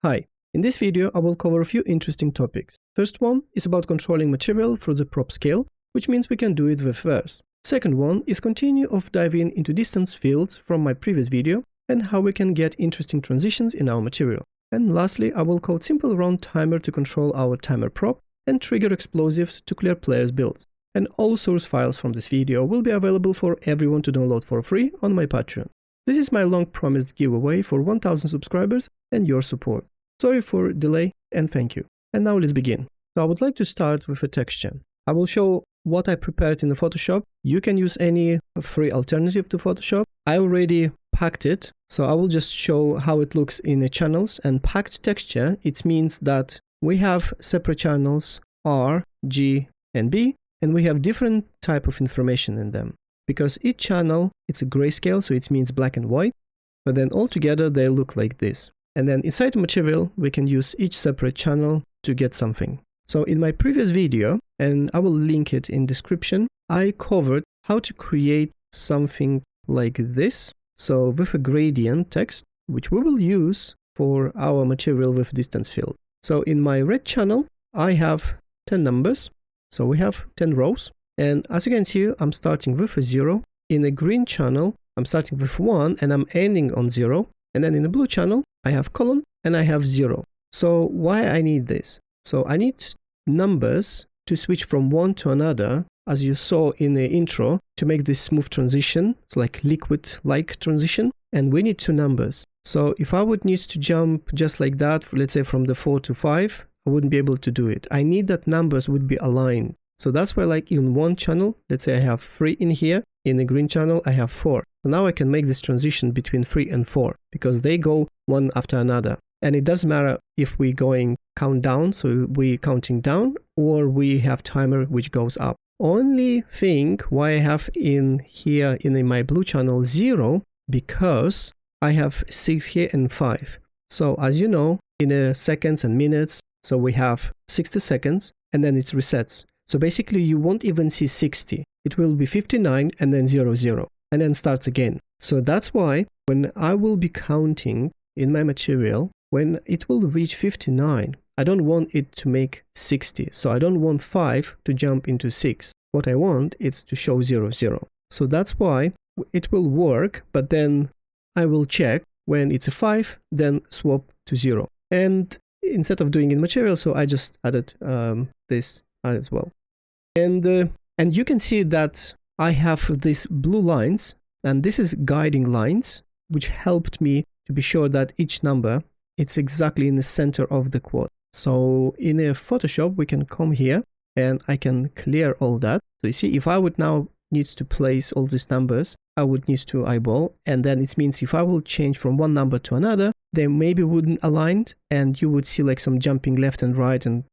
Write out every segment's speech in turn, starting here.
Hi, in this video I will cover a few interesting topics. First one is about controlling material through the prop scale, which means we can do it with verse. Second one is continue of diving into distance fields from my previous video and how we can get interesting transitions in our material. And lastly, I will code simple round timer to control our timer prop and trigger explosives to clear players' builds. And all source files from this video will be available for everyone to download for free on my Patreon. This is my long-promised giveaway for 1000 subscribers and your support. Sorry for delay and thank you. And now let's begin. So I would like to start with a texture. I will show what I prepared in the Photoshop. You can use any free alternative to Photoshop. I already packed it, so I will just show how it looks in the channels. And packed texture, it means that we have separate channels R, G, and B, and we have different type of information in them. Because each channel, it's a grayscale, so it means black and white, but then altogether they look like this. And then inside the material, we can use each separate channel to get something. So in my previous video, and I will link it in description, I covered how to create something like this. So with a gradient text, which we will use for our material with distance field. So in my red channel, I have 10 numbers. So we have 10 rows. And as you can see, I'm starting with a 0. In the green channel, I'm starting with 1 and I'm ending on 0. And then in the blue channel, I have column and I have 0. So why I need this? So I need numbers to switch from one to another, as you saw in the intro, to make this smooth transition. It's like liquid-like transition. And we need two numbers. So if I would need to jump just like that, let's say from the 4 to 5, I wouldn't be able to do it. I need that numbers would be aligned. So that's why, like in one channel, let's say I have 3 in here, in the green channel I have 4. So now I can make this transition between 3 and 4 because they go one after another. And it doesn't matter if we're going countdown, so we're counting down, or we have timer which goes up. Only thing why I have in here in my blue channel 0, because I have 6 here and 5. So as you know, in seconds and minutes, so we have 60 seconds and then it resets. So basically you won't even see 60. It will be 59 and then 0, 0, and then starts again. So that's why when I will be counting in my material, when it will reach 59, I don't want it to make 60. So I don't want 5 to jump into 6. What I want is to show 0, 0. So that's why it will work, but then I will check when it's a 5, then swap to 0. And instead of doing in material, so I just added this as well. And you can see that I have these blue lines, and this is guiding lines, which helped me to be sure that each number, it's exactly in the center of the quad. So in a Photoshop, we can come here and I can clear all that. So you see, if I would now need to place all these numbers, I would need to eyeball. And then it means if I will change from one number to another, they maybe wouldn't align and you would see like some jumping left and right and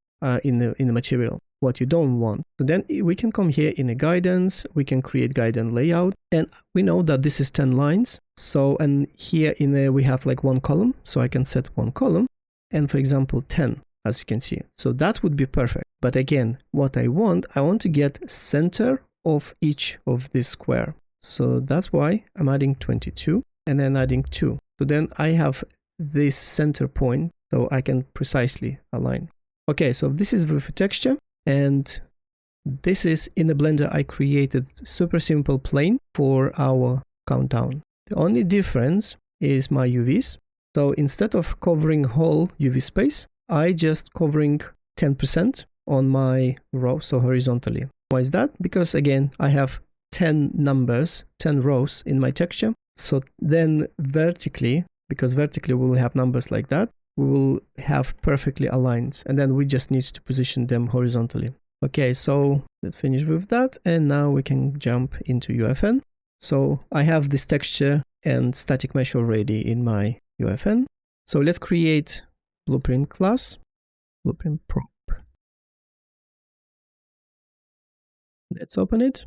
in the material, what you don't want. So then we can come here in a guidance, we can create guidance layout, and we know that this is 10 lines. So, and here in there we have like one column, so I can set one column, and for example 10, as you can see. So that would be perfect. But again, what I want to get center of each of this square. So that's why I'm adding 22 and then adding 2. So then I have this center point, so I can precisely align. Okay, so this is with a texture, and this is in the Blender I created super simple plane for our countdown. The only difference is my UVs. So instead of covering whole UV space, I just covering 10% on my row, so horizontally. Why is that? Because again, I have 10 numbers, 10 rows in my texture. So then vertically, because vertically we will have numbers like that, we will have perfectly aligned, and then we just need to position them horizontally. Okay, so let's finish with that, and now we can jump into UEFN. So I have this texture and static mesh already in my UEFN. So let's create blueprint class, blueprint prop. Let's open it,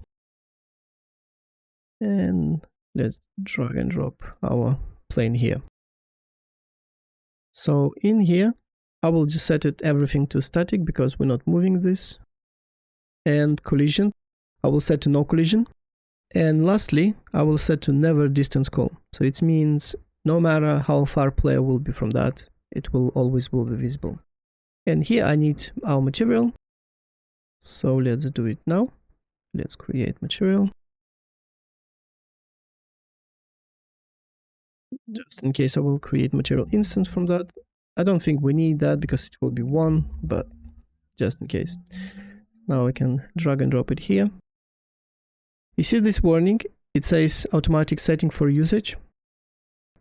and let's drag and drop our plane here. So in here, I will just set it everything to static because we're not moving this. And collision, I will set to no collision. And lastly, I will set to never distance call. So it means no matter how far player will be from that, it will always be visible. And here I need our material. So let's do it now. Let's create material. Just in case, I will create material instance from that. I don't think we need that because it will be one, but just in case. Now I can drag and drop it here. You see this warning? It says automatic setting for usage.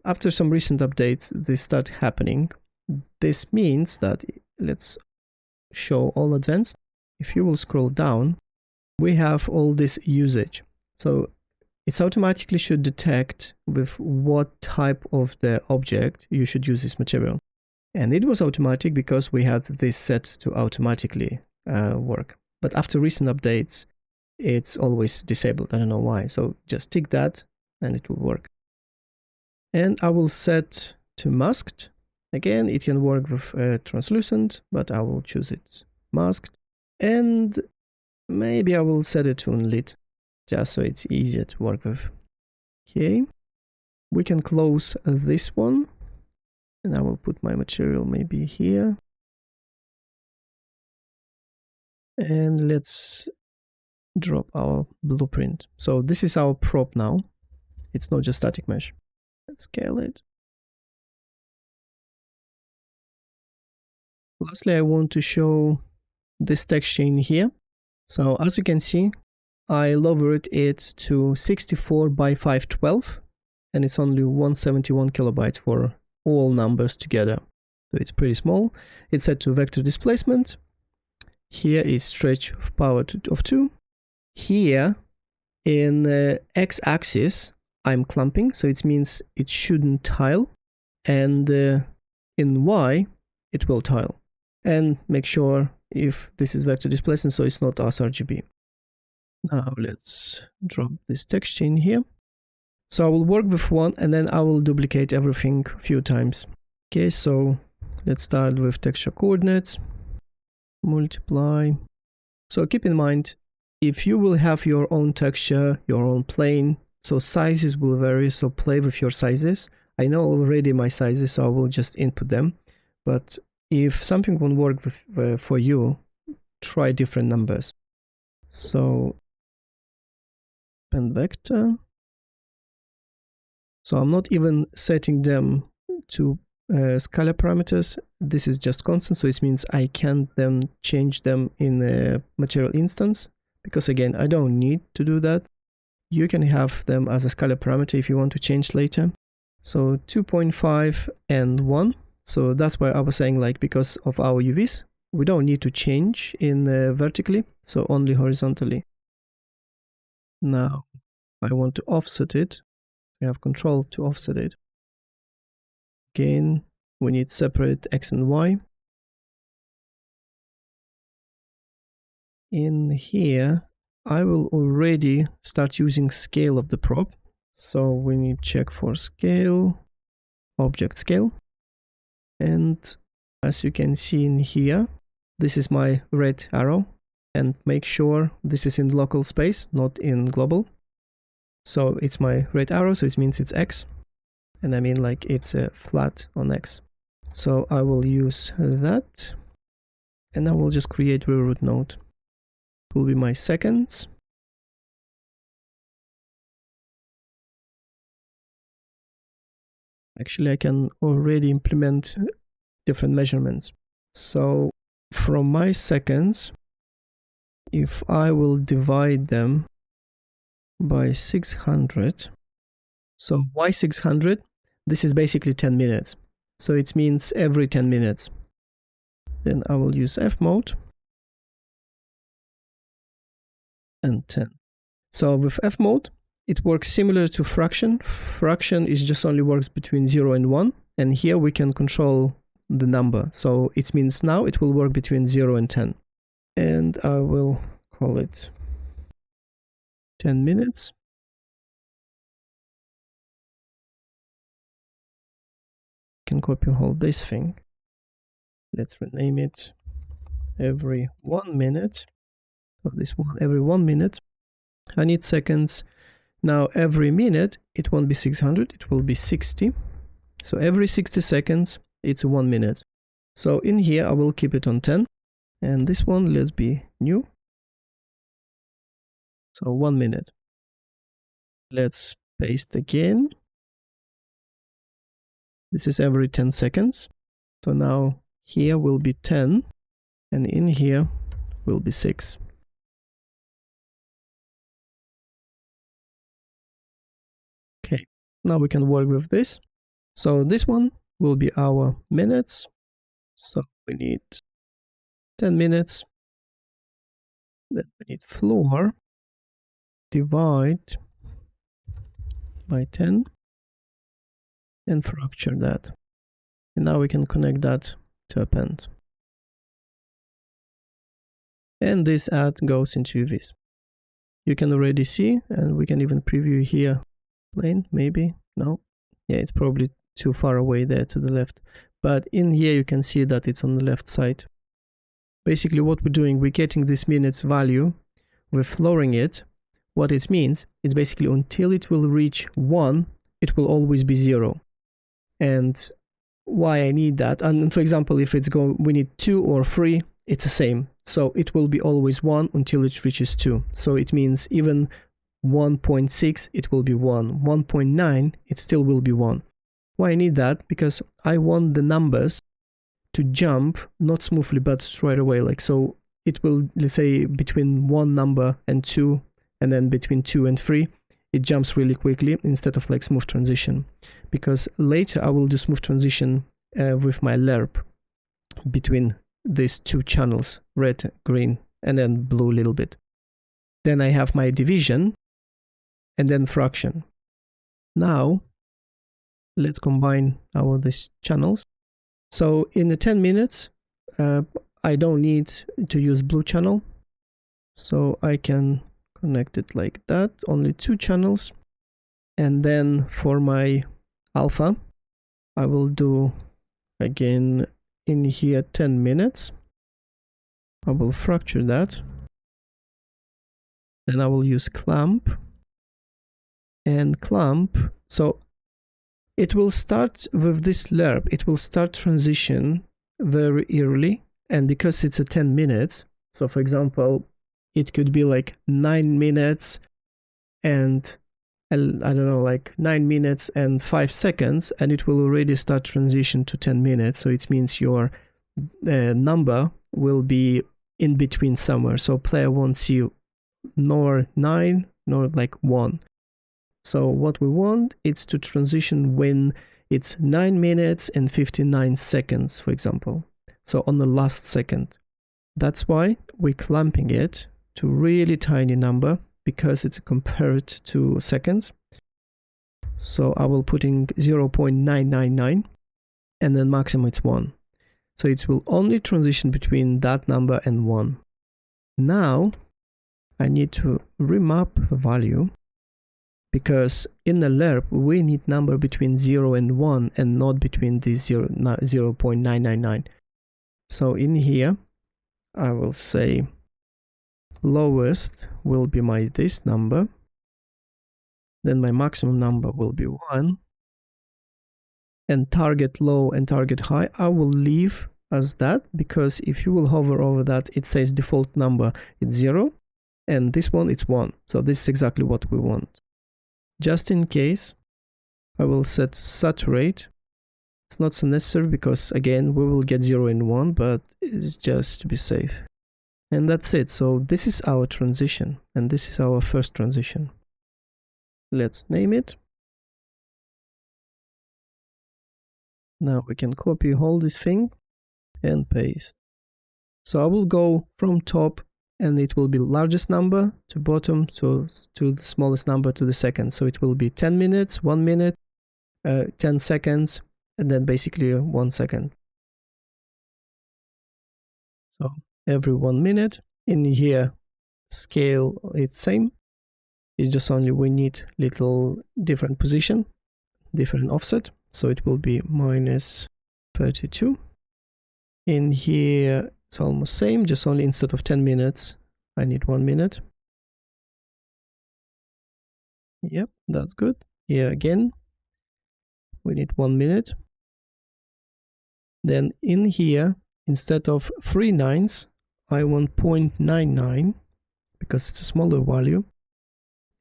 After some recent updates, this start happening. This means that, let's show all advanced. If you will scroll down, we have all this usage. So it automatically should detect with what type of the object you should use this material. And it was automatic because we had this set to automatically work. But after recent updates, it's always disabled. I don't know why. So just tick that and it will work. And I will set to masked. Again, it can work with translucent, but I will choose it masked. And maybe I will set it to unlit, just so it's easier to work with. Okay, we can close this one. And I will put my material maybe here. And let's drop our blueprint. So this is our prop now. It's not just static mesh. Let's scale it. Lastly, I want to show this texture in here. So as you can see, I lowered it to 64 by 512, and it's only 171 kilobytes for all numbers together. So it's pretty small. It's set to vector displacement. Here is stretch of power of 2. Here in the x-axis, I'm clamping, so it means it shouldn't tile. And in y, it will tile. And make sure if this is vector displacement, so it's not sRGB. Now let's drop this texture in here. So I will work with one and then I will duplicate everything a few times. Okay, so let's start with texture coordinates, multiply. So keep in mind, if you will have your own texture, your own plane, so sizes will vary, so play with your sizes. I know already my sizes, so I will just input them. But if something won't work with, for you, try different numbers. So pen vector. So I'm not even setting them to scalar parameters. This is just constant, so it means I can't then change them in a material instance, because again, I don't need to do that. You can have them as a scalar parameter if you want to change later. So 2.5 and 1. So that's why I was saying, like, because of our UVs, we don't need to change in vertically, so only horizontally. Now I want to offset it. We have control to offset it. Again, we need separate X and Y. In here, I will already start using scale of the prop. So we need check for scale, object scale. And as you can see in here, this is my red arrow. And make sure this is in local space, not in global. So it's my red arrow, so it means it's X. And I mean like it's a flat on X. So I will use that. And I will just create reroute node. It will be my seconds. Actually, I can already implement different measurements. So from my seconds, if I will divide them by 600, so why 600? This is basically 10 minutes. So it means every 10 minutes. Then I will use F mode and 10. So with F mode, it works similar to fraction. Fraction is just only works between 0 and 1. And here we can control the number. So it means now it will work between 0 and 10. And I will call it 10 minutes. Can copy all this thing. Let's rename it every 1 minute. So this one every 1 minute. I need seconds. Now every minute it won't be 600, it will be 60. So every 60 seconds it's 1 minute. So in here, I will keep it on 10. And this one, let's be new. So 1 minute. Let's paste again. This is every 10 seconds. So now here will be 10, and in here will be 6. Okay, now we can work with this. So this one will be our minutes. So we need 10 minutes. Then we need floor, divide by 10, and fracture that. And now we can connect that to append. And this add goes into this. You can already see, and we can even preview here. Plane, maybe? No. Yeah, it's probably too far away there to the left. But in here you can see that it's on the left side. Basically what we're doing, we're getting this minutes value, we're flooring it. What it means, it's basically until it will reach 1, it will always be 0. And why I need that, and for example, if it's we need 2 or 3, it's the same. So it will be always 1 until it reaches 2. So it means even 1.6, it will be 1. 1.9, it still will be 1. Why I need that? Because I want the numbers to jump, not smoothly, but straight away. Like, so it will, let's say, between one number and 2, and then between 2 and 3, it jumps really quickly instead of like smooth transition. Because later I will do smooth transition with my lerp between these two channels, red, green, and then blue a little bit. Then I have my division and then fraction. Now let's combine these channels. So in the 10 minutes, I don't need to use blue channel. So I can connect it like that, only 2 channels. And then for my alpha, I will do again in here 10 minutes. I will fracture that. Then I will use clamp and clamp. So it will start with this lerp. It will start transition very early. And because it's a 10 minutes, so for example, it could be like 9 minutes and I don't know, like 9 minutes and 5 seconds, and it will already start transition to 10 minutes. So it means your number will be in between somewhere. So player won't see nor 9 nor like 1. So what we want is to transition when it's 9 minutes and 59 seconds, for example. So on the last second. That's why we're clamping it to really tiny number, because it's compared to seconds. So I will put in 0.999 and then maximum it's 1. So it will only transition between that number and 1. Now I need to remap the value, because in the lerp we need number between 0 and 1 and not between the 0.999. So in here I will say lowest will be this number, then my maximum number will be 1, and target low and target high I will leave as that, because if you will hover over that, it says default number it's 0 and this one it's 1. So this is exactly what we want. Just in case, I will set saturate. It's not so necessary because again we will get 0 and 1, but it's just to be safe. And that's it. So this is our transition, and this is our first transition. Let's name it. Now we can copy all this thing and paste. So I will go from top, and it will be largest number to bottom, so to the smallest number to the second. So it will be 10 minutes, 1 minute, 10 seconds, and then basically 1 second. So every 1 minute. In here, scale it's same. It's just only we need little different position, different offset. So it will be -32. In here, it's almost same, just only instead of 10 minutes, I need 1 minute. Yep, that's good. Here again, we need 1 minute. Then in here, instead of 3 nines, I want 0.99 because it's a smaller value.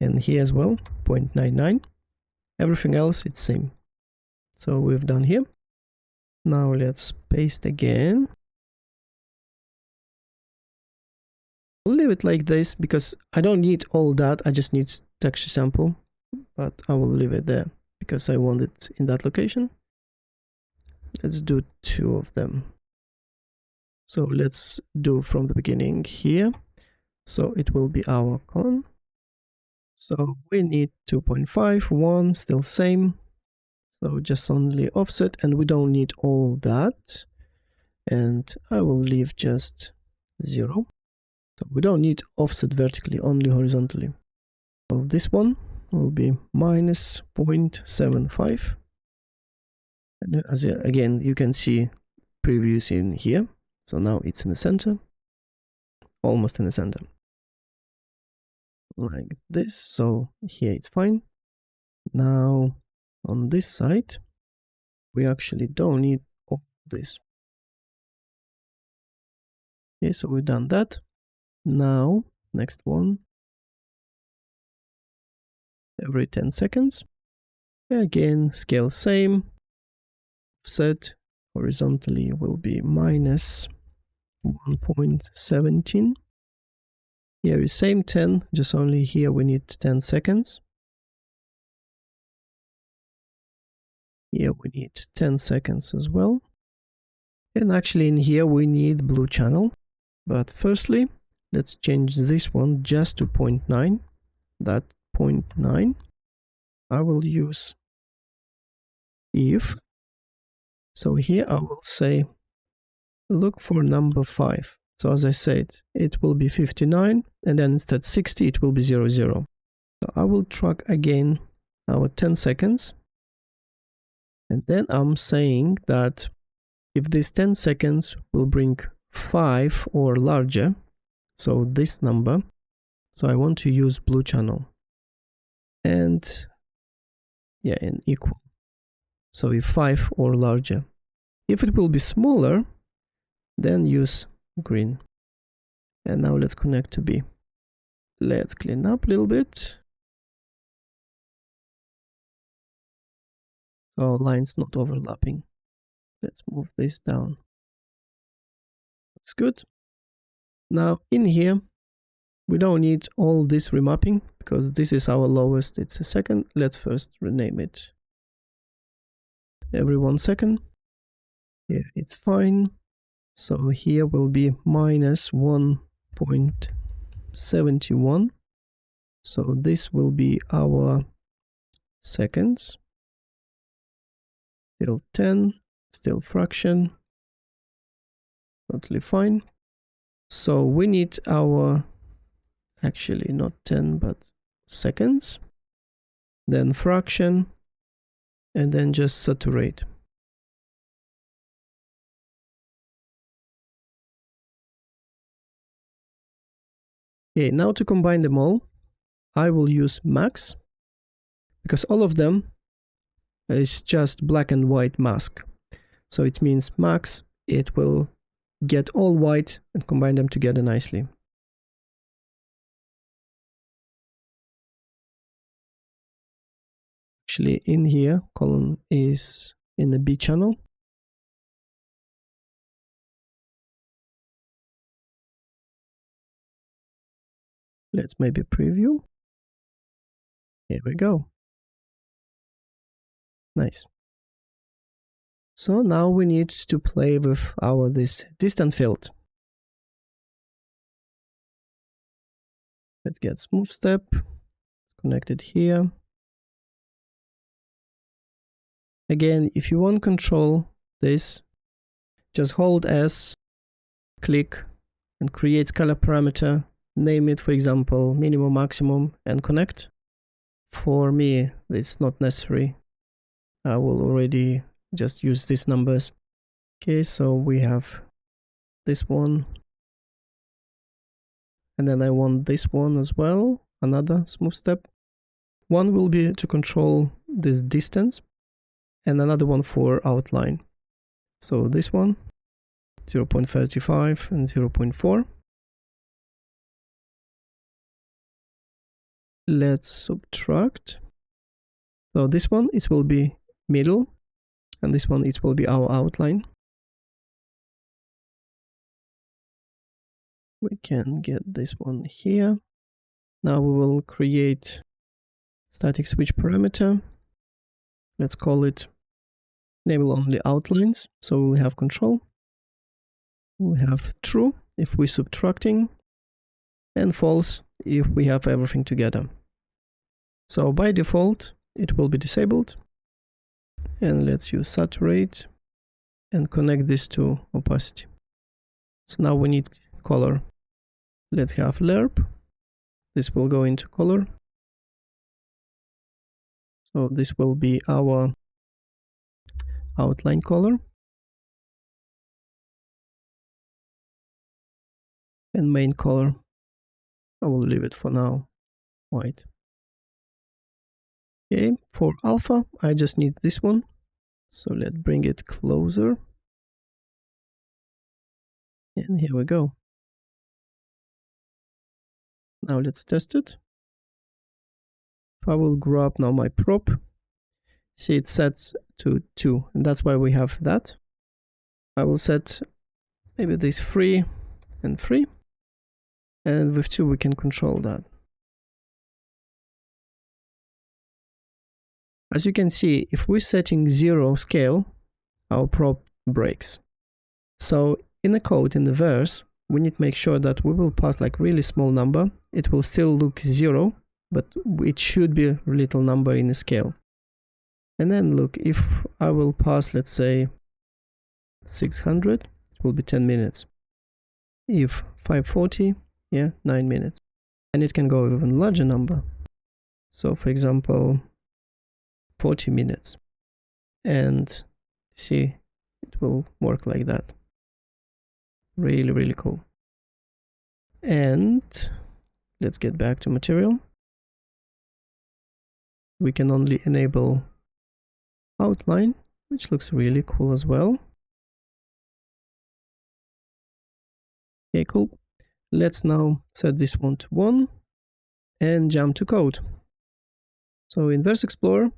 And here as well, 0.99. Everything else, it's same. So we've done here. Now let's paste again. I'll leave it like this because I don't need all that. I just need texture sample, but I will leave it there because I want it in that location. Let's do 2 of them. So let's do from the beginning here. So it will be our column. So we need 2.5, 1, still same. So just only offset, and we don't need all that. And I will leave just 0. So we don't need offset vertically, only horizontally. So this one will be minus 0.75. And as again, you can see previews in here. So now it's in the center, almost in the center. Like this. So here it's fine. Now on this side, we actually don't need all this. Okay, so we've done that. Now, next one. Every 10 seconds. Again, scale same. Offset horizontally will be minus 1.17. Here is same 10, just only here we need 10 seconds. Here we need 10 seconds as well. And actually in here we need blue channel. But firstly, let's change this one just to 0.9. That 0.9. I will use if. So here I will say, look for number 5. So as I said, it will be 59, and then instead 60, it will be 00. So I will track again our 10 seconds. And then I'm saying that if this 10 seconds will bring 5 or larger, so this number, so I want to use blue channel. And yeah, and equal. So if 5 or larger. If it will be smaller, then use green. And now let's connect to B. Let's clean up a little bit. So lines not overlapping. Let's move this down. Looks good. Now in here, we don't need all this remapping because this is our lowest. It's a second. Let's first rename it. Every 1 second. Here it's fine. So here will be minus 1.71. So this will be our seconds. Still 10, still fraction. Totally fine. So we need our, actually not 10, but seconds. Then fraction. And then just saturate. Okay, now to combine them all, I will use max, because all of them is just black and white mask. So it means max, it will get all white and combine them together nicely. Actually in here, column is in the B channel. Let's maybe preview. Here we go. Nice. So now we need to play with this distance field. Let's get smooth step, connected here. Again, if you want control this, just hold S, click, and create color parameter. Name it, for example, minimum, maximum, and connect. For me, it's not necessary. I will already just use these numbers. Okay, so we have this one. And then I want this one as well, another smooth step. One will be to control this distance, and another one for outline. So this one, 0.35 and 0.4. Let's subtract. So this one, it will be middle, and this one, it will be our outline. We can get this one here. Now we will create static switch parameter. Let's call it enable only outlines. So we have control. We have true if we're subtracting, and false if we have everything together. So by default, it will be disabled. And let's use saturate and connect this to opacity. So now we need color. Let's have lerp. This will go into color. So this will be our outline color. And main color, I will leave it for now white. Okay, for alpha, I just need this one. So let's bring it closer. And here we go. Now let's test it. If I will grab now my prop, see it sets to 2, and that's why we have that. I will set maybe this 3 and 3, and with 2 we can control that. As you can see, if we're setting 0 scale, our prop breaks. So in the code, in the verse, we need to make sure that we will pass like really small number. It will still look 0, but it should be a little number in the scale. And then look, if I will pass, let's say 600, it will be 10 minutes. If 540, yeah, 9 minutes. And it can go even larger number. So for example, 40 minutes. And see, it will work like that. Really, really cool. And let's get back to material. We can only enable outline, which looks really cool as well. Okay, cool. Let's now set this one to 1 and jump to code. So in Verse Explorer,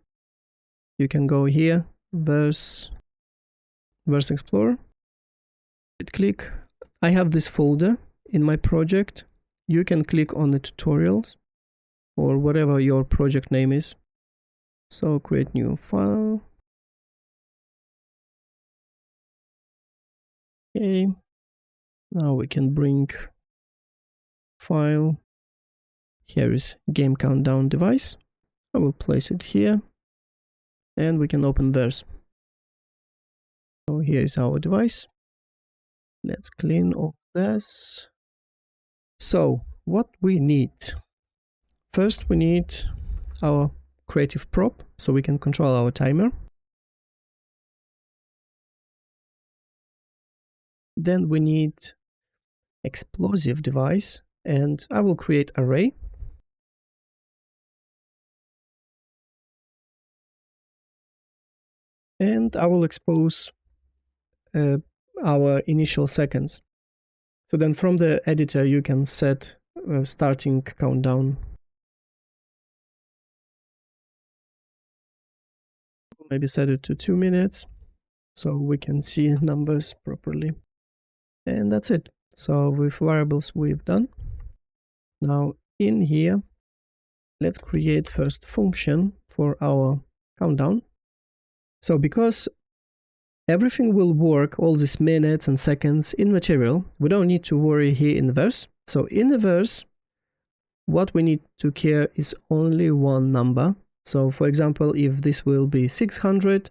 you can go here, Verse Explorer, click. I have this folder in my project. You can click on the tutorials or whatever your project name is. So create new file. Okay. Now we can bring file. Here is game countdown device. I will place it here and we can open Verse. So here is our device. Let's clean all this. So what we need? First we need our creative prop so we can control our timer. Then we need explosive device, and I will create array. And I will expose our initial seconds. So then from the editor you can set starting countdown. Maybe set it to 2 minutes so we can see numbers properly. And that's it. So with variables we've done. Now in here, let's create first function for our countdown. So because everything will work, all these minutes and seconds in material, we don't need to worry here in the verse. So in the verse, what we need to care is only one number. So for example, if this will be 600,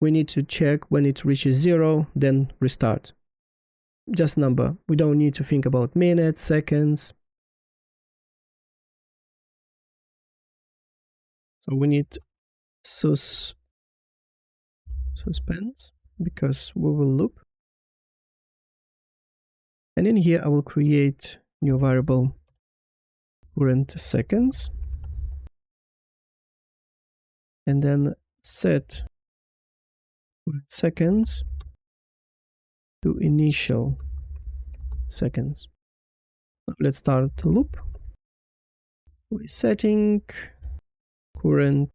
we need to check when it reaches 0, then restart. Just number. We don't need to think about minutes, seconds. So we need suspense because we will loop. And in here I will create new variable current seconds. And then set current seconds initial seconds. Let's start the loop. We're setting current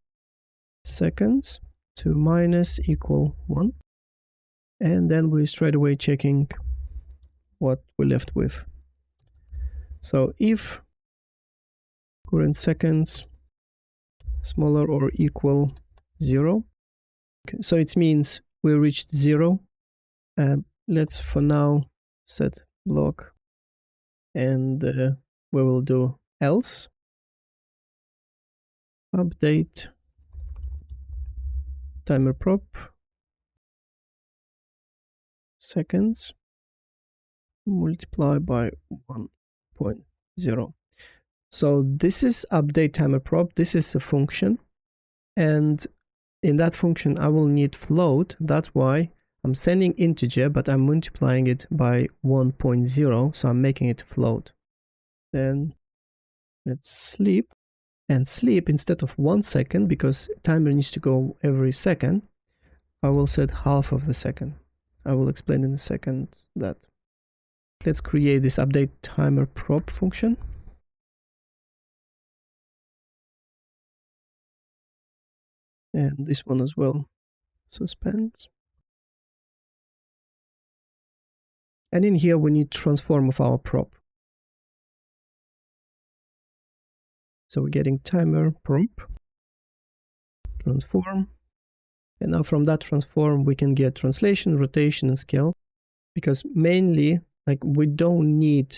seconds to minus equal 1, and then we're straight away checking what we're left with. So if current seconds smaller or equal 0, so it means we reached 0. Let's for now set block, and we will do else update timer prop seconds multiply by 1.0. So this is update timer prop. This is a function, and in that function I will need float. That's why I'm sending integer, but I'm multiplying it by 1.0, so I'm making it float. Then let's sleep, and sleep instead of 1 second, because timer needs to go every second, I will set half of the second. I will explain in a second that. Let's create this update timer prop function. And this one as well, suspend. And in here we need transform of our prop. So we're getting timer prop transform, and now from that transform we can get translation, rotation, and scale, because mainly like we don't need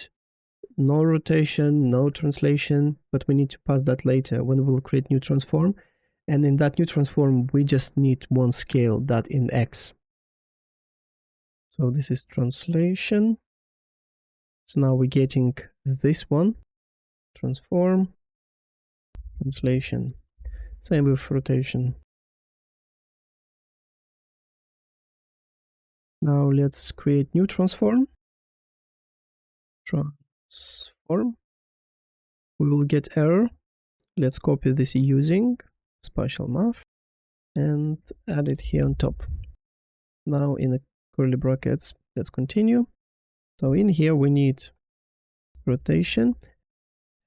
no rotation, no translation, but we need to pass that later when we'll create new transform. And in that new transform we just need one scale, that in X. So this is translation. So now we're getting this one, transform, translation. Same with rotation. Now let's create new transform. Transform. We will get error. Let's copy this using spatial math and add it here on top. Now in the curly brackets, let's continue. So in here we need rotation.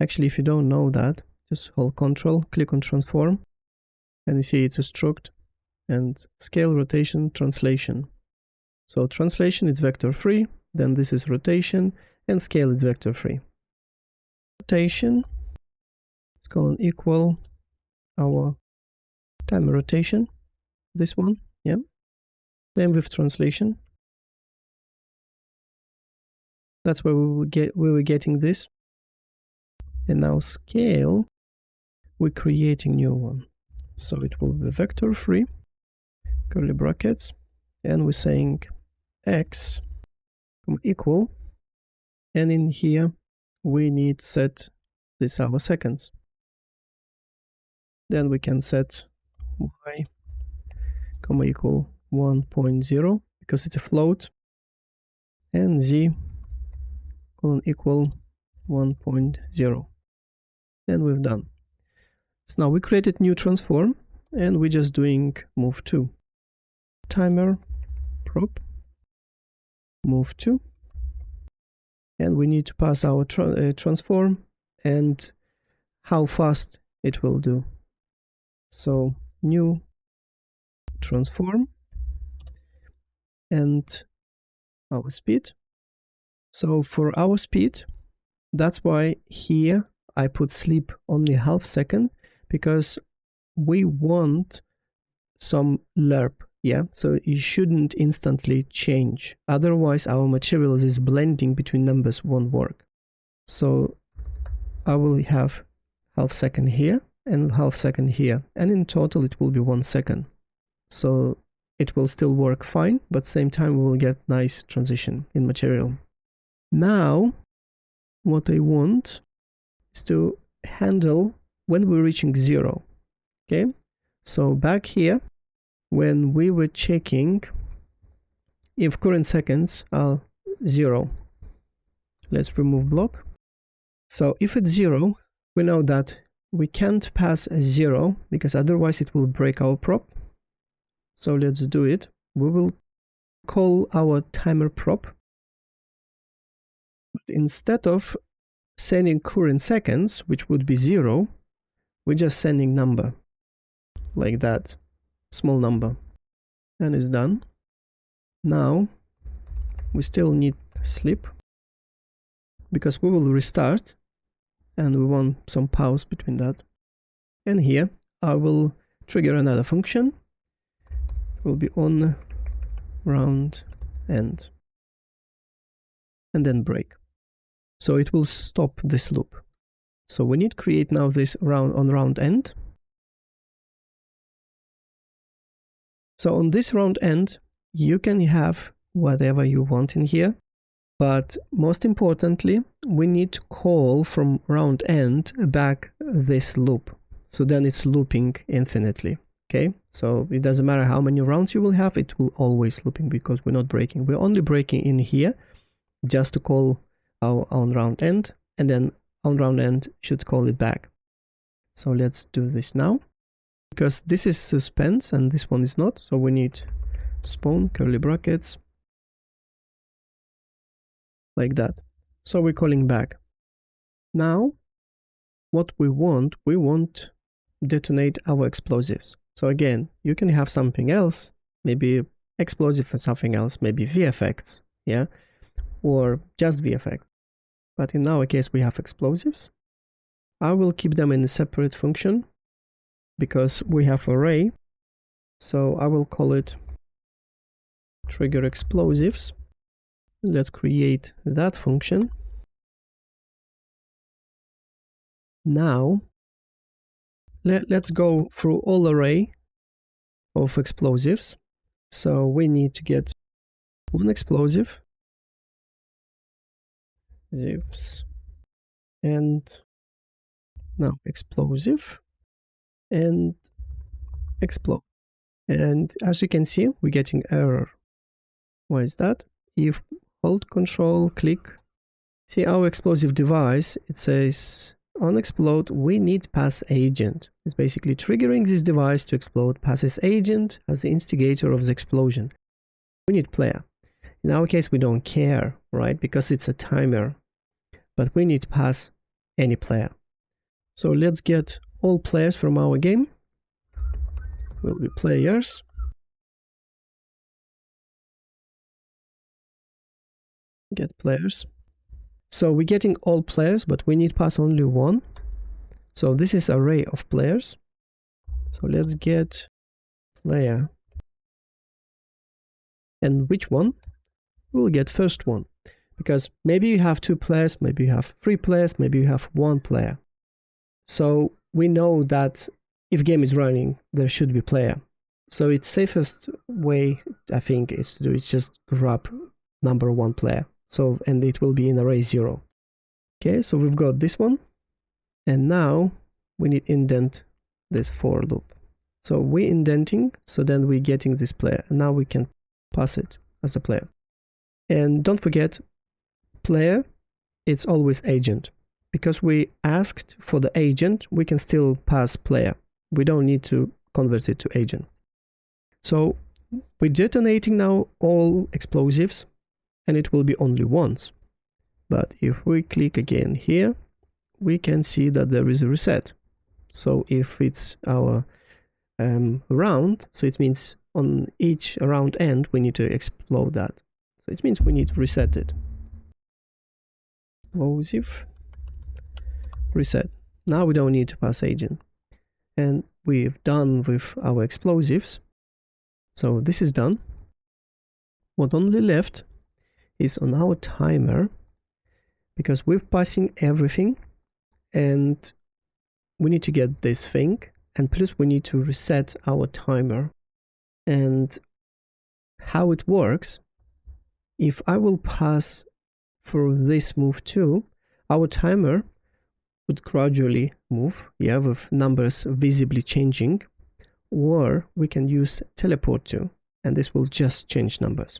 Actually, if you don't know that, just hold Control, click on transform, and you see it's a struct, and scale, rotation, translation. So translation is vector free, then this is rotation, and scale is vector free. Rotation is colon equal our timer rotation, this one, yeah. Then with translation, that's where we were getting this. And now scale, we're creating new one. So it will be vector free, curly brackets, and we're saying X equal, and in here we need set this our seconds. Then we can set Y comma equal 1.0 because it's a float, and Z colon equal 1.0. Then we've done. So now we created new transform, and we're just doing move to timer prop move to, and we need to pass our transform and how fast it will do. So new transform and our speed. So for our speed, that's why here I put sleep only half second, because we want some lerp, yeah, so it shouldn't instantly change, otherwise our materials is blending between numbers won't work. So I will have half second here and half second here, and in total it will be 1 second. So it will still work fine, but same time we will get nice transition in material. Now what I want is to handle when we're reaching 0. Okay, so back here when we were checking if current seconds are 0, let's remove block. So if it's 0, we know that we can't pass a 0 because otherwise it will break our prop. So let's do it. We will call our timer prop But instead of sending current seconds, which would be 0, we're just sending number like that, small number, and it's done. Now we still need sleep because we will restart and we want some pause between that. And here I will trigger another function. It will be on round end and then break. So it will stop this loop. So we need to create now this round end. So on this round end, you can have whatever you want in here, but most importantly, we need to call from round end back this loop. So then it's looping infinitely. Okay, so it doesn't matter how many rounds you will have, it will always looping because we're not breaking. We're only breaking in here just to call our on round end, and then on round end should call it back. So let's do this now, because this is suspense and this one is not. So we need spawn curly brackets like that. So we're calling back. Now what we want detonate our explosives. So again, you can have something else, maybe explosive for something else, maybe VFX, yeah, or just VFX. But in our case, we have explosives. I will keep them in a separate function because we have array. So I will call it trigger explosives. Let's create that function. Now, let's go through all array of explosives. So we need to get one explosive, and now explosive and explode. And as you can see, we're getting error. Why is that? If hold Control, click, see our explosive device, it says on explode, we need pass agent. It's basically triggering this device to explode, passes agent as the instigator of the explosion. We need player. In our case, we don't care, right? Because it's a timer, but we need to pass any player. So let's get all players from our game. Will be players. Get players. So we're getting all players, but we need pass only one. So this is array of players. So let's get player. And which one? We'll get first one. Because maybe you have 2 players, maybe you have 3 players, maybe you have 1 player. So we know that if game is running, there should be player. So its safest way, I think, is to do is just grab number 1 player. So, and it will be in array 0. Okay, so we've got this one. And now we need indent this for loop. So we're indenting, so then we're getting this player. And now we can pass it as a player. And don't forget, player, it's always agent. Because we asked for the agent, we can still pass player. We don't need to convert it to agent. So we're detonating now all explosives, and it will be only once. But if we click again here, we can see that there is a reset. So if it's our round, so it means on each round end, we need to explode that. So it means we need to reset it. Explosive. Reset. Now we don't need to pass agent. And we've done with our explosives. So this is done. What only left is on our timer, because we're passing everything and we need to get this thing, and plus we need to reset our timer. And how it works, if I will pass through this move too, our timer would gradually move, yeah, with numbers visibly changing, or we can use teleport to, and this will just change numbers.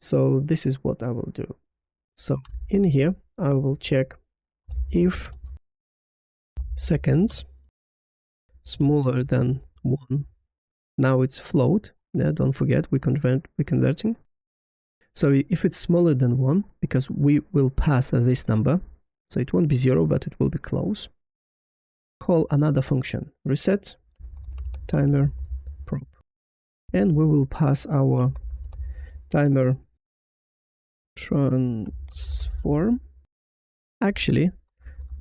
So this is what I will do. So in here, I will check if seconds smaller than 1. Now it's float. Yeah, don't forget we're converting. So if it's smaller than 1, because we will pass this number, so it won't be 0, but it will be close, call another function, reset timer prop, and we will pass our timer transform. Actually,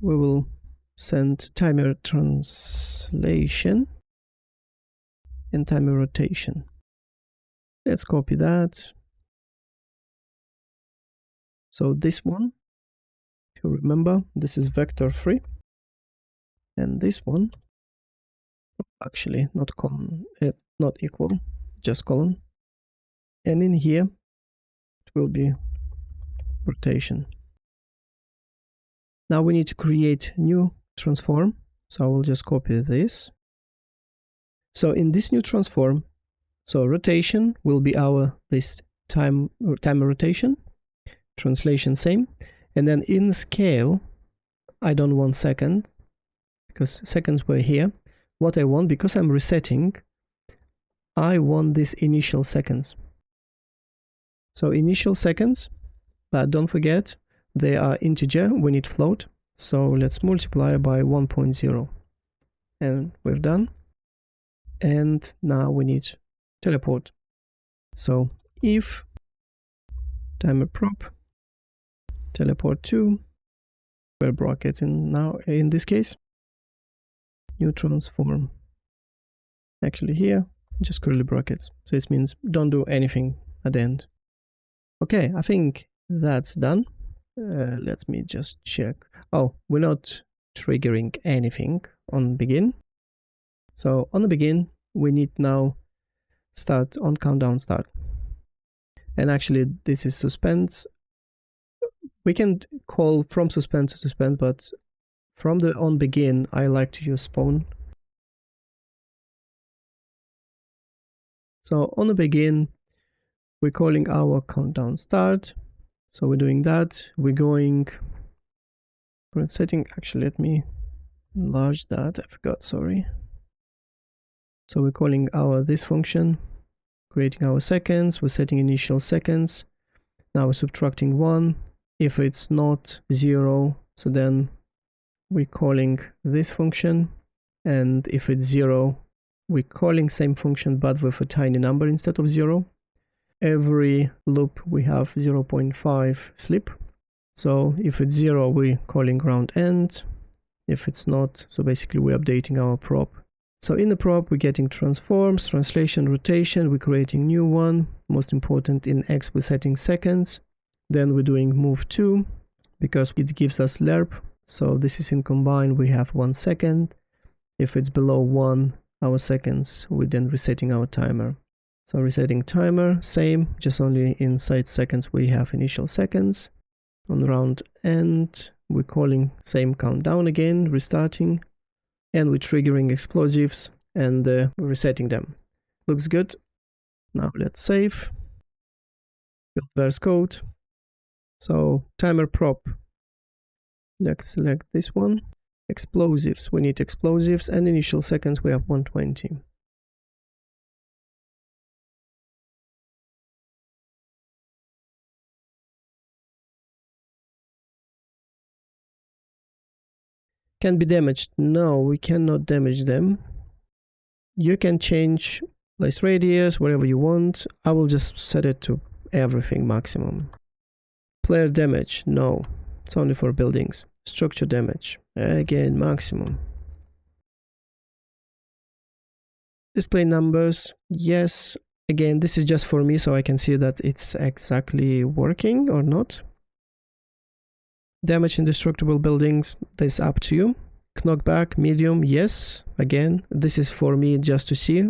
we will send timer translation and timer rotation. Let's copy that. So this one, if you remember, this is vector 3, and this one, actually not colon, not equal, just colon, and in here it will be rotation. Now we need to create new transform, so I will just copy this. So in this new transform, so rotation will be our this timer rotation, translation same, and then in scale I don't want second because seconds were here. What I want, because I'm resetting, I want this initial seconds. So initial seconds, but don't forget they are integer, we need float, so let's multiply by 1.0, and we're done. And now we need teleport. So if timer prop teleport to square brackets, and now in this case new transform, actually here just curly brackets, so this means don't do anything at the end. Okay, I think that's done. Let me just check. Oh, we're not triggering anything on begin. So on the begin we need now start on countdown start, and actually this is suspense. We can call from suspense to suspense, but from the on begin I like to use spawn. So on the begin we're calling our countdown start, so we're doing that. We're going for setting, actually let me enlarge that, I forgot, sorry. So we're calling our this function, creating our seconds, we're setting initial seconds. Now we're subtracting 1. If it's not 0, so then we're calling this function, and if it's 0, we're calling same function but with a tiny number instead of 0. Every loop we have 0.5 slip. So if it's 0, we're calling round end. If it's not, so basically we're updating our prop. So in the prop we're getting transforms, translation, rotation, we're creating new one. Most important, in X we're setting seconds. Then we're doing move to, because it gives us lerp. So this is in combine, we have 1 second. If it's below 1 our seconds, we're then resetting our timer. So resetting timer, same, just only inside seconds we have initial seconds. On round end, we're calling same countdown again, restarting, and we're triggering explosives and resetting them. Looks good. Now let's save. Build VS Code. So timer prop. Let's select this one. Explosives, we need explosives, and initial seconds we have 120. Can be damaged? No, we cannot damage them. You can change place radius, whatever you want. I will just set it to everything maximum. Player damage? No, it's only for buildings. Structure damage? Again, maximum. Display numbers? Yes. Again, this is just for me so I can see that it's exactly working or not. Damage indestructible buildings, this is up to you. Knockback, medium, yes. Again, this is for me just to see.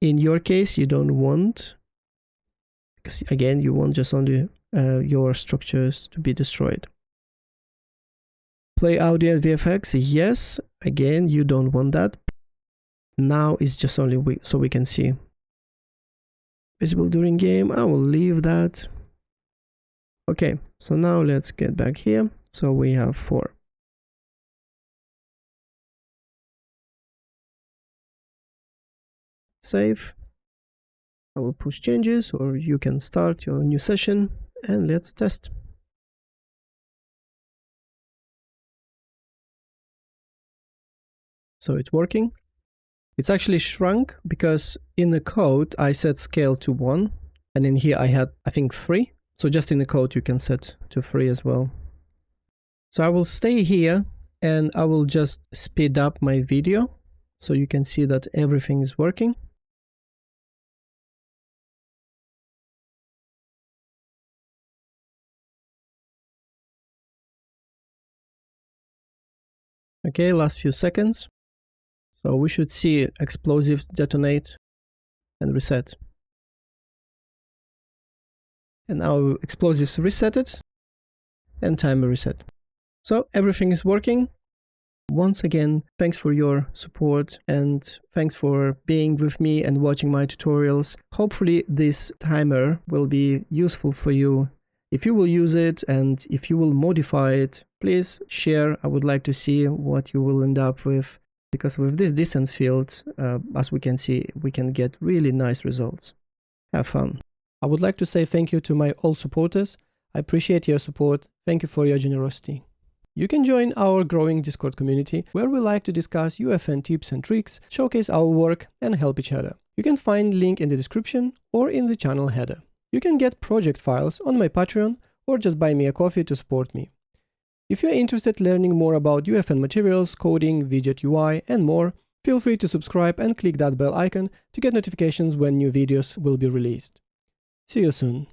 In your case, you don't want, because again, you want just only your structures to be destroyed. Play audio and VFX, yes. Again, you don't want that. Now it's just only so we can see. Visible during game, I will leave that. Okay, so now let's get back here. So we have 4. Save. I will push changes, or you can start your new session, and let's test. So it's working. It's actually shrunk because in the code I set scale to 1, and in here I had, I think, 3. So just in the code you can set to 3 as well. So I will stay here and I will just speed up my video so you can see that everything is working. Okay, last few seconds. So we should see explosives detonate and reset. And now explosives resetted and timer reset. So everything is working. Once again, thanks for your support and thanks for being with me and watching my tutorials. Hopefully this timer will be useful for you. If you will use it and if you will modify it, please share. I would like to see what you will end up with, because with this distance field, as we can see, we can get really nice results. Have fun. I would like to say thank you to my all supporters. I appreciate your support. Thank you for your generosity. You can join our growing Discord community, where we like to discuss UEFN tips and tricks, showcase our work, and help each other. You can find link in the description or in the channel header. You can get project files on my Patreon or just buy me a coffee to support me. If you're interested in learning more about UEFN materials, coding, widget UI, and more, feel free to subscribe and click that bell icon to get notifications when new videos will be released. See you soon.